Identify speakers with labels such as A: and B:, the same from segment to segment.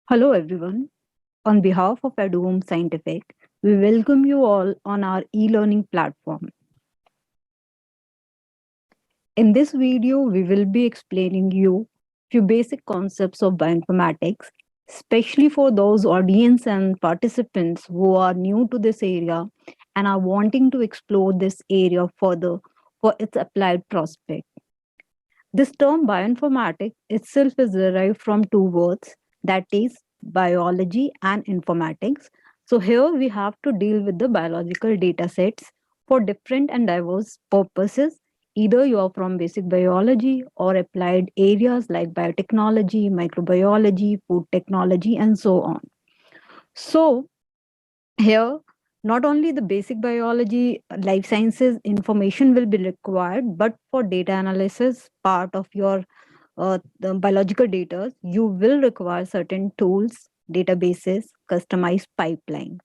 A: Hello, everyone. On behalf of EduHome Scientific, we welcome you all on our e-learning platform. In this video, we will be explaining you few basic concepts of bioinformatics, especially for those audience and participants who are new to this area and are wanting to explore this area further for its applied prospect. This term bioinformatics itself is derived from two words, that is biology and informatics. So here we have to deal with the biological data sets for different and diverse purposes. Either you are from basic biology or applied areas like biotechnology, microbiology, food technology, and so on. So here, not only the basic biology, life sciences information will be required, but for data analysis part of your the biological data, you will require certain tools, databases, customized pipeline.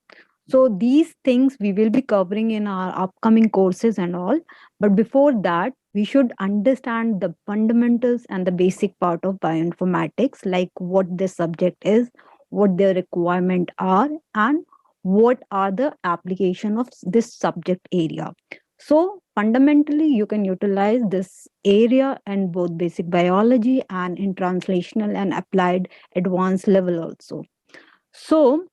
A: So these things we will be covering in our upcoming courses and all. But before that, we should understand the fundamentals and the basic part of bioinformatics, like what this subject is, what their requirement are, and what are the application of this subject area. So fundamentally, you can utilize this area in both basic biology and in translational and applied advanced level also. So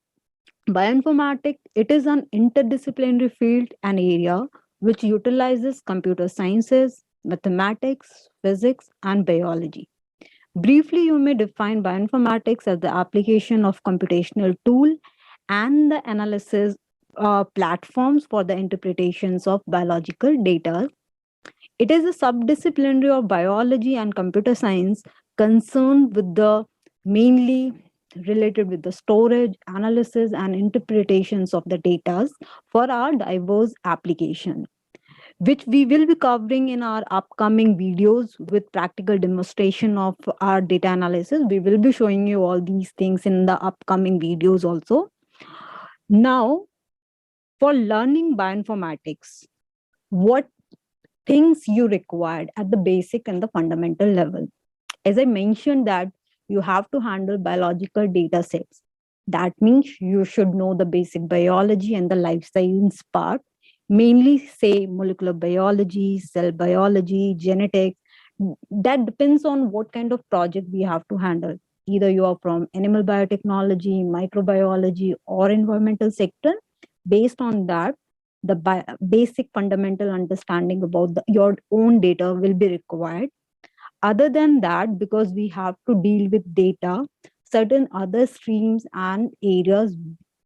A: bioinformatics, it is an interdisciplinary field and area which utilizes computer sciences, mathematics, physics, and biology. Briefly, you may define bioinformatics as the application of computational tool and the analysis platforms for the interpretations of biological data. It is a subdisciplinary of biology and computer science concerned with the mainly related with the storage, analysis, and interpretations of the data for our diverse application, which we will be covering in our upcoming videos with practical demonstration of our data analysis. We will be showing you all these things in the upcoming videos also. Now, for learning bioinformatics, what things you required at the basic and the fundamental level? As I mentioned that you have to handle biological data sets. That means you should know the basic biology and the life science part, mainly say molecular biology, cell biology, genetics. That depends on what kind of project we have to handle. Either you are from animal biotechnology, microbiology, or environmental sector. Based on that, the basic fundamental understanding about your own data will be required. Other than that, because we have to deal with data, certain other streams and areas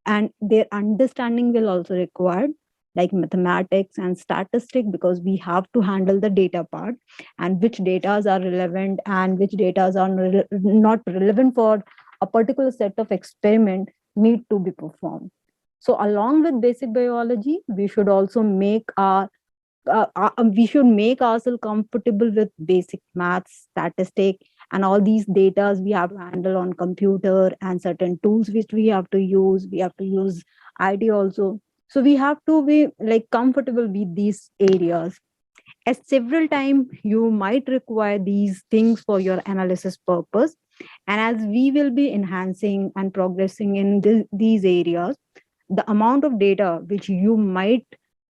A: and their understanding will also required, like mathematics and statistics, because we have to handle the data part and which data are relevant and which data are not relevant for a particular set of experiment need to be performed. So along with basic biology, we should make ourselves comfortable with basic maths, statistic, and all these data we have to handle on computer and certain tools which we have to use. We have to use IT also. So we have to be like comfortable with these areas. As several time you might require these things for your analysis purpose, and as we will be enhancing and progressing in these areas, the amount of data which you might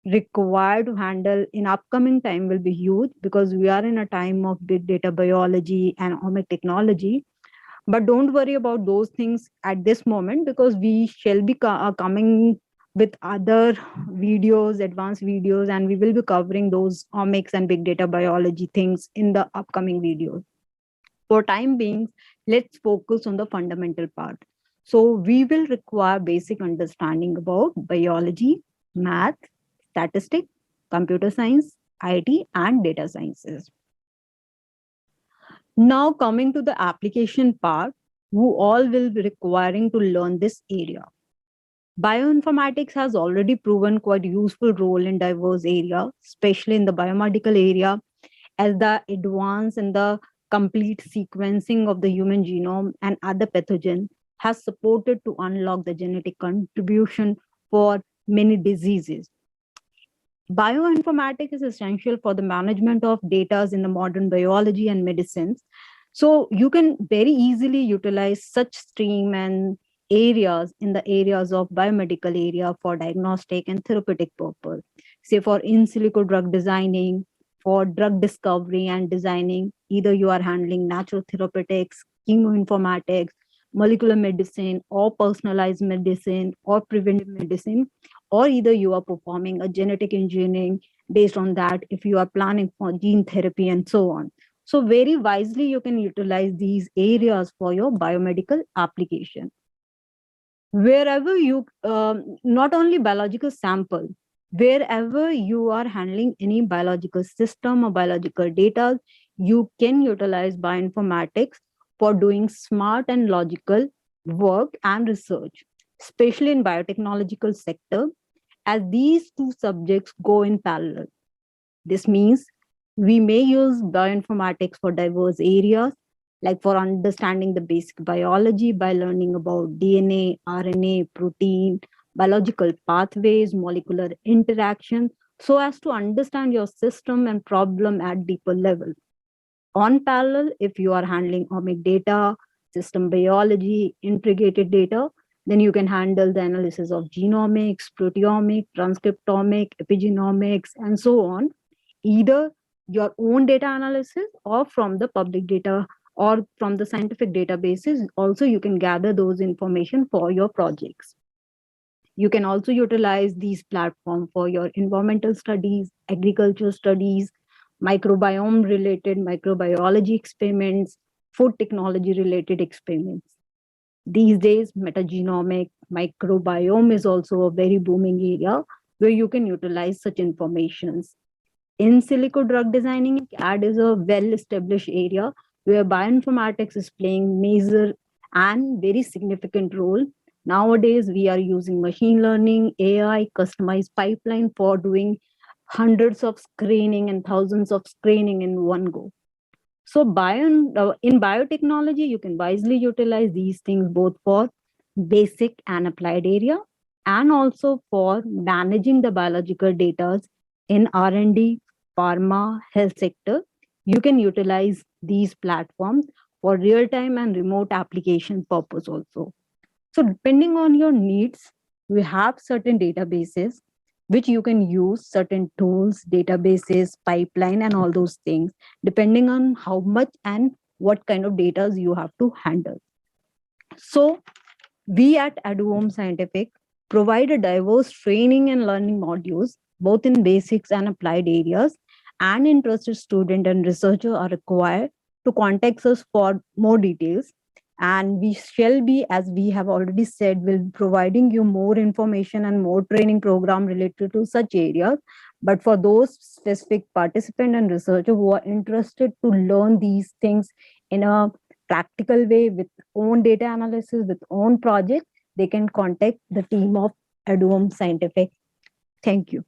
A: require to handle in upcoming time will be huge, because we are in a time of big data biology and omic technology. But don't worry about those things at this moment, because we shall be coming with other videos, advanced videos, and we will be covering those omics and big data biology things in the upcoming videos. For time being, let's focus on the fundamental part. So we will require basic understanding about biology, math, statistics, computer science, IT, and data sciences. Now coming to the application part, who all will be requiring to learn this area. Bioinformatics has already proven quite useful role in diverse area, especially in the biomedical area, as the advance in the complete sequencing of the human genome and other pathogen has supported to unlock the genetic contribution for many diseases. Bioinformatics is essential for the management of data in the modern biology and medicines. So you can very easily utilize such stream and areas in the areas of biomedical area for diagnostic and therapeutic purpose. Say for in silico drug designing, for drug discovery and designing, either you are handling natural therapeutics, chemoinformatics, molecular medicine, or personalized medicine, or preventive medicine, or either you are performing a genetic engineering based on that if you are planning for gene therapy and so on. So very wisely, you can utilize these areas for your biomedical application. Wherever you, not only biological sample, wherever you are handling any biological system or biological data, you can utilize bioinformatics for doing smart and logical work and research, especially in biotechnological sector, as these two subjects go in parallel. This means we may use bioinformatics for diverse areas, like for understanding the basic biology by learning about DNA, RNA, protein, biological pathways, molecular interaction, so as to understand your system and problem at deeper level. On parallel, if you are handling omic data, system biology, integrated data, then you can handle the analysis of genomics, proteomics, transcriptomics, epigenomics, and so on, either your own data analysis or from the public data or from the scientific databases. Also, you can gather those information for your projects. You can also utilize these platforms for your environmental studies, agriculture studies, microbiome related microbiology experiments, food technology related experiments. These days, metagenomic microbiome is also a very booming area where you can utilize such informations. In silico drug designing, CAD is a well established area where bioinformatics is playing major and very significant role. Nowadays, we are using machine learning, AI, customized pipeline for doing hundreds of screening and thousands of screening in one go. So in biotechnology, you can wisely utilize these things both for basic and applied area, and also for managing the biological data in R&D, pharma, health sector. You can utilize these platforms for real-time and remote application purpose also. So depending on your needs, we have certain databases which you can use, certain tools, databases, pipeline, and all those things, depending on how much and what kind of data you have to handle. So we at Eduome Scientific provide a diverse training and learning modules, both in basics and applied areas, and interested student and researcher are required to contact us for more details. And we shall be, as we have already said, will be providing you more information and more training program related to such areas. But for those specific participant and researcher who are interested to learn these things in a practical way with own data analysis, with own project, they can contact the team of Eduome Scientific. Thank you.